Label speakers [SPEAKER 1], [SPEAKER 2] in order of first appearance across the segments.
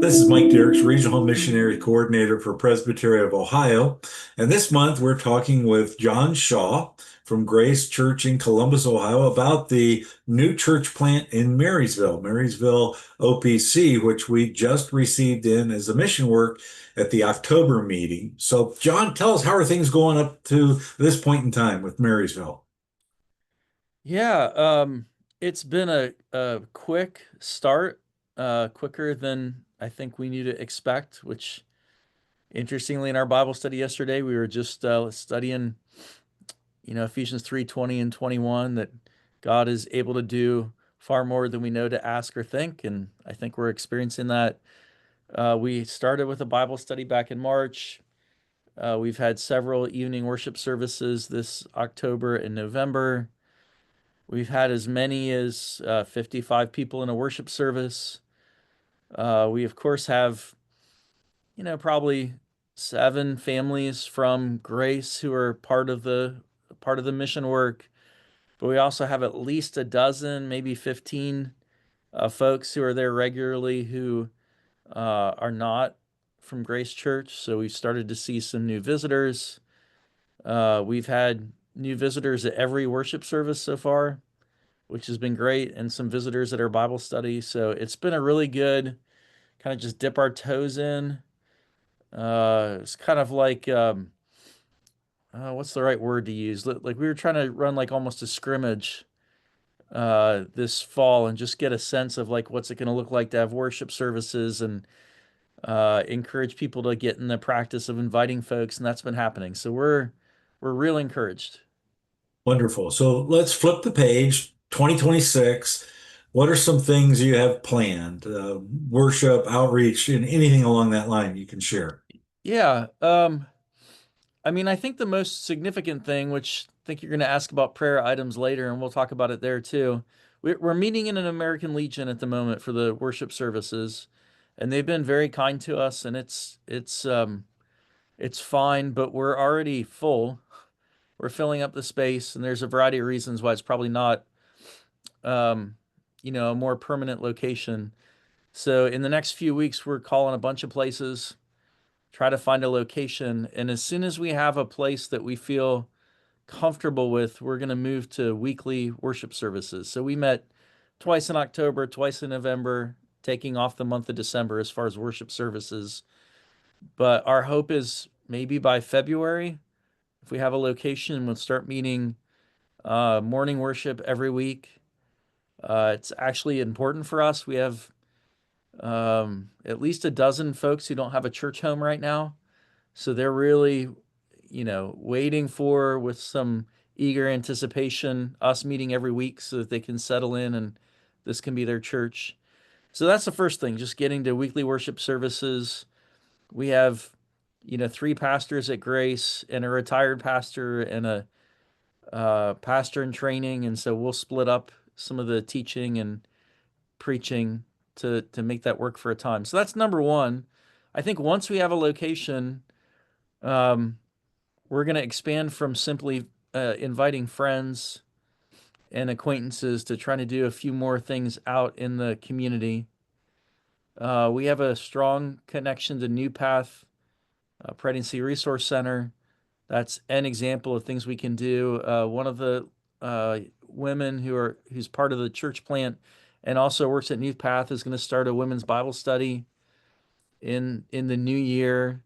[SPEAKER 1] This is Mike Derricks, Regional Missionary Coordinator for Presbytery of Ohio. And this month we're talking with John Shaw from Grace Church in Columbus, Ohio, about the new church plant in Marysville OPC, which we just received in as a mission work at the October meeting. So, John, tell us, how are things going up to this point in time with Marysville?
[SPEAKER 2] Yeah, it's been a quick start, quicker than I think we need to expect, which interestingly in our Bible study yesterday, we were just studying, Ephesians 3:20 and 21, that God is able to do far more than we know to ask or think. And I think we're experiencing that. We started with a Bible study back in March. We've had several evening worship services this October and November. We've had as many as 55 people in a worship service. We, of course, have, probably 7 families from Grace who are part of the mission work. But we also have at least a dozen, maybe 15 folks who are there regularly who are not from Grace Church. So we've started to see some new visitors. We've had new visitors at every worship service so far, which has been great, and some visitors at our Bible study. So it's been a really good kind of just dip our toes in. It's kind of like what's the right word to use? Like we were trying to run like almost a scrimmage this fall and just get a sense of like what's it going to look like to have worship services and encourage people to get in the practice of inviting folks, and that's been happening. So we're real encouraged.
[SPEAKER 1] Wonderful. So let's flip the page, 2026. What are some things you have planned? Worship, outreach, and anything along that line you can share.
[SPEAKER 2] Yeah. I mean, I think the most significant thing, which I think you're going to ask about prayer items later, and we'll talk about it there too. We're meeting in an American Legion at the moment for the worship services, and they've been very kind to us, and it's fine, but we're already full. We're filling up the space, and there's a variety of reasons why it's probably not, um, a more permanent location. So in the next few weeks, we're calling a bunch of places, try to find a location, and as soon as we have a place that we feel comfortable with, we're going to move to weekly worship services. So we met twice in October, twice in November, taking off the month of December as far as worship services. But our hope is maybe by February, if we have a location, we'll start meeting morning worship every week. It's actually important for us. We have at least a dozen folks who don't have a church home right now. So they're really, waiting for, with some eager anticipation, us meeting every week so that they can settle in and this can be their church. So that's the first thing, just getting to weekly worship services. We have, 3 pastors at Grace and a retired pastor and a pastor in training. And so we'll split up some of the teaching and preaching to make that work for a time. So that's number one. I think once we have a location, um, we're going to expand from simply inviting friends and acquaintances to trying to do a few more things out in the community. We have a strong connection to New Path Pregnancy Resource Center. That's an example of things we can do. One of the women who's part of the church plant and also works at New Path is going to start a women's Bible study in the new year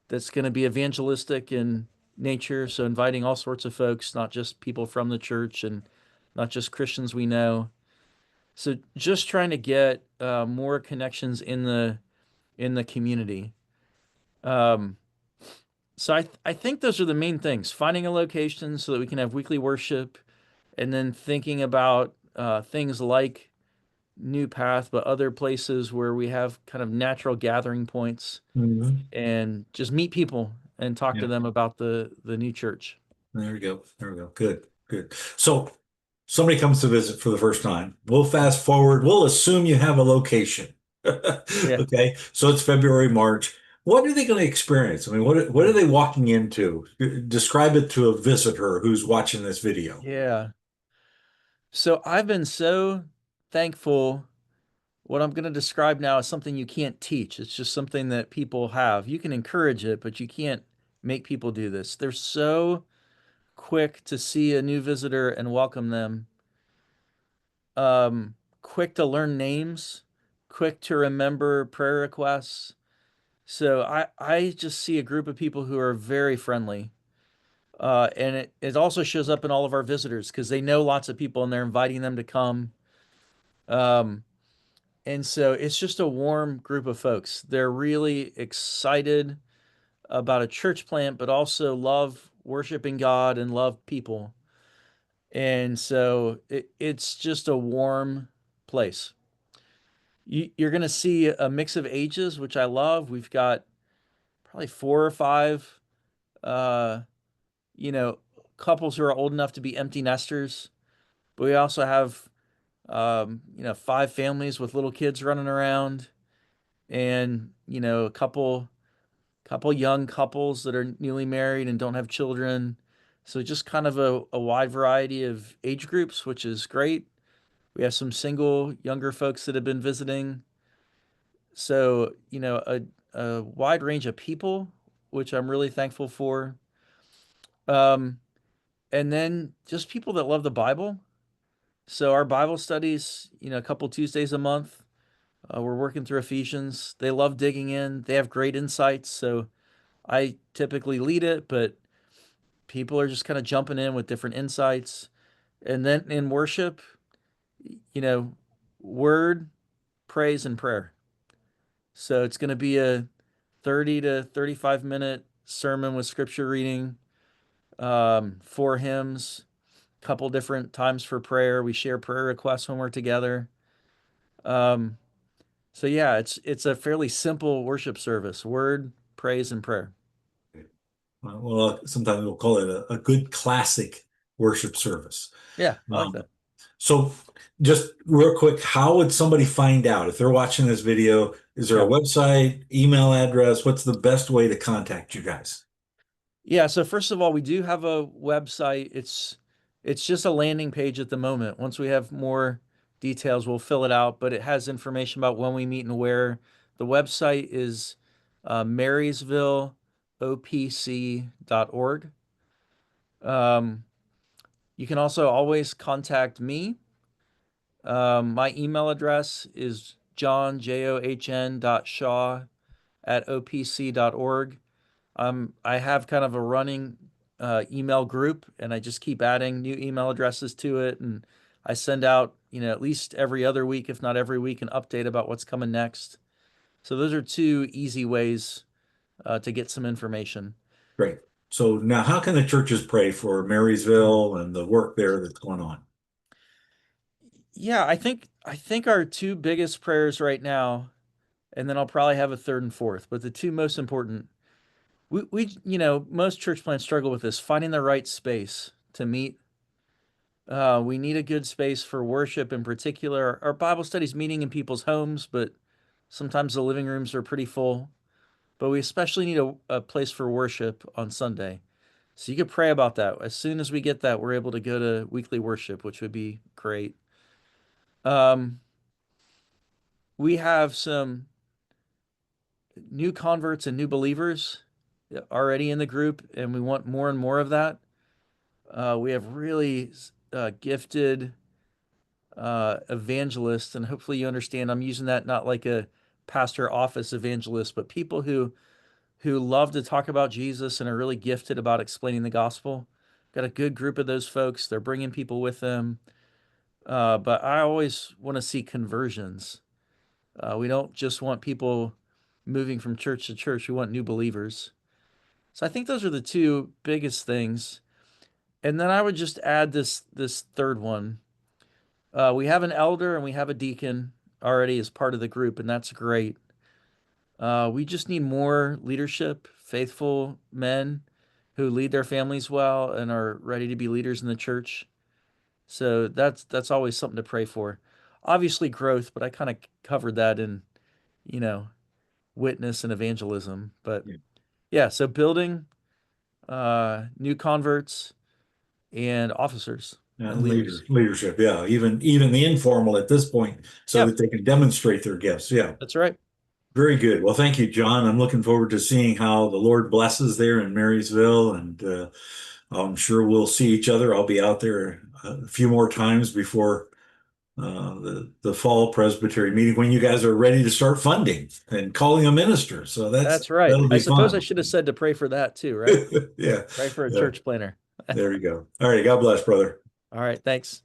[SPEAKER 2] that's going to be evangelistic in nature. So inviting all sorts of folks, not just people from the church and not just Christians we know. So just trying to get more connections in the community. Um, so I think those are the main things: finding a location so that we can have weekly worship, and then thinking about things like New Path, but other places where we have kind of natural gathering points
[SPEAKER 1] Mhm.
[SPEAKER 2] and just meet people and talk to
[SPEAKER 1] Yeah,
[SPEAKER 2] them about the new church.
[SPEAKER 1] there we go. There we go. Good, good. So somebody comes to visit for the first time. We'll fast forward. We'll assume you have a location.
[SPEAKER 2] Yeah.
[SPEAKER 1] Okay, so it's February, March. What are they going to experience? I mean, what are they walking into? Describe it to a visitor who's watching this video.
[SPEAKER 2] Yeah. So I've been so thankful what I'm going to describe now is something you can't teach. It's just something that people have. You can encourage it, but you can't make people do this. They're so quick to see a new visitor and welcome them, quick to learn names, quick to remember prayer requests. So I just see a group of people who are very friendly. And it also shows up in all of our visitors because they know lots of people and they're inviting them to come. Um, and so it's just a warm group of folks. They're really excited about a church plant, but also love worshiping God and love people. And so it's just a warm place. You're going to see a mix of ages, which I love. We've got probably four or five, uh, you know, couples who are old enough to be empty nesters. But we also have, five families with little kids running around, and a couple young couples that are newly married and don't have children. So just kind of a wide variety of age groups, which is great. We have some single younger folks that have been visiting. So, a wide range of people, which I'm really thankful for. Um, and then just people that love the Bible. So our Bible studies, a couple Tuesdays a month, we're working through Ephesians. They love digging in. They have great insights. So I typically lead it, but people are just kind of jumping in with different insights. And then in worship, you know, word, praise, and prayer. So it's going to be a 30 to 35-minute sermon with scripture reading, four hymns, couple different times for prayer. We share prayer requests when we're together. Um, so yeah, it's a fairly simple worship service: word, praise, and prayer.
[SPEAKER 1] Well, sometimes we'll call it a good classic worship service.
[SPEAKER 2] Yeah, I like
[SPEAKER 1] Um,
[SPEAKER 2] that.
[SPEAKER 1] so just real quick, how would somebody find out if they're watching this video? Is there a
[SPEAKER 2] Yeah.
[SPEAKER 1] website, email address? What's the best way to contact you guys?
[SPEAKER 2] Yeah, so first of all, we do have a website. It's just a landing page at the moment. Once we have more details, we'll fill it out, but it has information about when we meet and where. The website is marysvilleopc.org. Um, you can also always contact me. My email address is john.shaw@opc.org. I have kind of a running email group, and I just keep adding new email addresses to it, and I send out, at least every other week, if not every week, an update about what's coming next. So those are two easy ways to get some information.
[SPEAKER 1] Great. So now how can the churches pray for Marysville and the work there that's going on?
[SPEAKER 2] Yeah, I think our two biggest prayers right now, and then I'll probably have a third and fourth, but the two most important. We most church plants struggle with this, finding the right space to meet. We need a good space for worship in particular. Our Bible studies meeting in people's homes, but sometimes the living rooms are pretty full. But we especially need a place for worship on Sunday. So you could pray about that. As soon as we get that, we're able to go to weekly worship, which would be great. Um, we have some new converts and new believers already in the group, and we want more and more of that. We have really gifted evangelists, and hopefully you understand I'm using that not like a pastor office evangelist, but people who love to talk about Jesus and are really gifted about explaining the gospel. Got a good group of those folks. They're bringing people with them. But I always want to see conversions. We don't just want people moving from church to church. We want new believers. So I think those are the two biggest things. And then I would just add this third one. We have an elder and we have a deacon already as part of the group, and that's great. We just need more leadership, faithful men who lead their families well and are ready to be leaders in the church. So that's always something to pray for. Obviously growth, but I kind of covered that in, you know, witness and evangelism. But
[SPEAKER 1] Yeah.
[SPEAKER 2] yeah, so building, new converts and officers. and leaders.
[SPEAKER 1] Leadership. Yeah. Even the informal at this point so
[SPEAKER 2] Yeah,
[SPEAKER 1] that they can demonstrate their gifts. Yeah.
[SPEAKER 2] that's right.
[SPEAKER 1] Very good. Well, thank you, John. I'm looking forward to seeing how the Lord blesses there in Marysville, and I'm sure we'll see each other. I'll be out there a few more times before the fall presbytery meeting when you guys are ready to start funding and calling a minister. So
[SPEAKER 2] That's right.
[SPEAKER 1] that'll
[SPEAKER 2] I
[SPEAKER 1] be
[SPEAKER 2] suppose I
[SPEAKER 1] fun.
[SPEAKER 2] should have said to pray for that too, right?
[SPEAKER 1] Yeah.
[SPEAKER 2] Pray for a
[SPEAKER 1] Yeah.
[SPEAKER 2] church planner.
[SPEAKER 1] There you go. All right. God bless, brother.
[SPEAKER 2] All right, thanks.